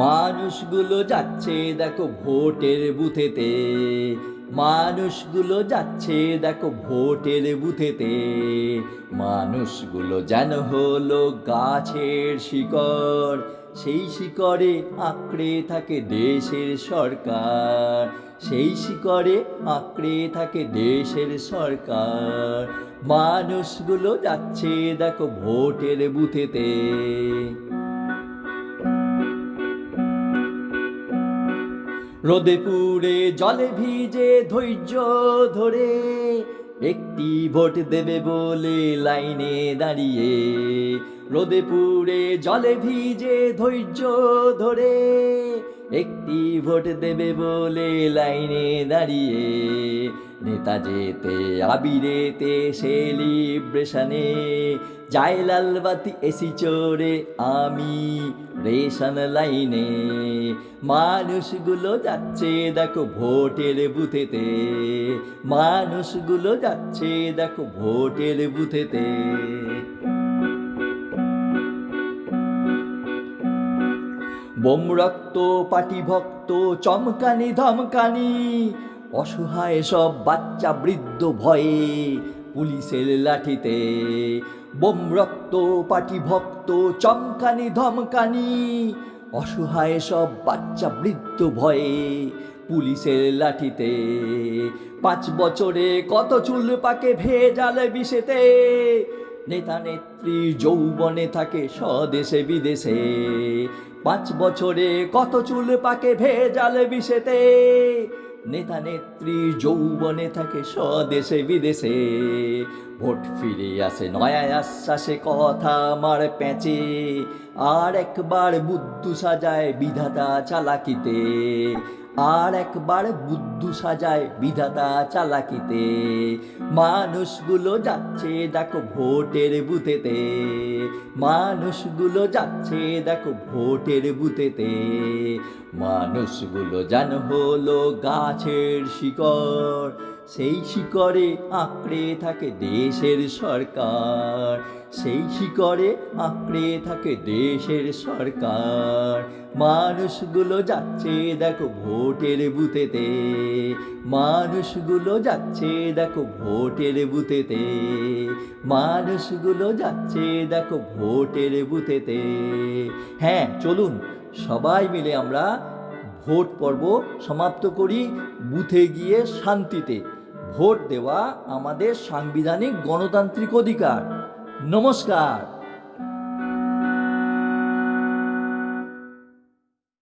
মানুষগুলো যাচ্ছে দেখো ভোটের বুথেতে, মানুষগুলো যাচ্ছে দেখো ভোটের বুথেতে। মানুষগুলো যেন হলো গাছের শিকড়, সেই শিকড়ে আঁকড়ে থাকে দেশের সরকার, সেই শিকড়ে আঁকড়ে থাকে দেশের সরকার। মানুষগুলো যাচ্ছে দেখো ভোটের বুথেতে। রোদে পুড়ে জলে ভিজে ধৈর্য ধরে একটি ভোট দেবে বলে লাইনে দাঁড়িয়ে, রোদে পুড়ে জলে ভিজে ধৈর্য ধরে একটি ভোট দেবে বলে লাইনে দাঁড়িয়ে। নেতা যেতে আবিরেতে সেলিব্রেশনে যায় লালবাতি এসি চড়ে আমি রেশন লাইনে। মানুষগুলো যাচ্ছে দেখো ভোটের বুথেতে, মানুষগুলো যাচ্ছে দেখো ভোটের বুথেতে। বোম রক্ত পাটি ভক্ত চমকানি ধমকানি, অসহায় সব বাচ্চা বৃদ্ধ ভয়ে পুলিশের লাঠিতে। বোম রক্ত পাটি ভক্ত চমকানি ধমকানি, অসহায় সব বাচ্চা বৃদ্ধ ভয়ে পুলিশের লাঠিতে। 5 বছরে কত চুল পাকে ভেজাল বিষেতে, নেতা নেত্রী যৌবনে থাকে স্বদেশে বিদেশে। 5 বছরে কত চুল পাকে ভেজাল বিষেতে, নেতা নেত্রী যৌবনে থাকে স্বদেশে বিদেশে। ভোট ফিরে আসে নয়া আশ্বাসে কথা আমার প্যাঁচে, আর একবার বুদ্ধু সাজায় বিধাতা চালাকিতে, আর একবার বুদ্ধু সাজায় বিধাতা চালাকিতে। মানুষগুলো যাচ্ছে দেখো ভোটের বুথেতে, মানুষগুলো যাচ্ছে দেখো ভোটের বুথেতে। মানুষগুলো যেন হলো গাছের শিকড়, সেই শিকড়ে আঁকড়ে থাকে দেশের সরকার, সেই শিকড়ে আঁকড়ে থাকে দেশের সরকার। মানুষগুলো যাচ্ছে দেখো ভোটের বুথেতে, মানুষগুলো যাচ্ছে দেখো ভোটের বুথেতে, মানুষগুলো যাচ্ছে দেখো ভোটের বুথেতে। হ্যাঁ, চলুন সবাই মিলে আমরা ভোট পর্ব সমাপ্ত করি, বুথে গিয়ে শান্তিতে। ভোট দেওয়া আমাদের সাংবিধানিক গণতান্ত্রিক অধিকার। নমস্কার।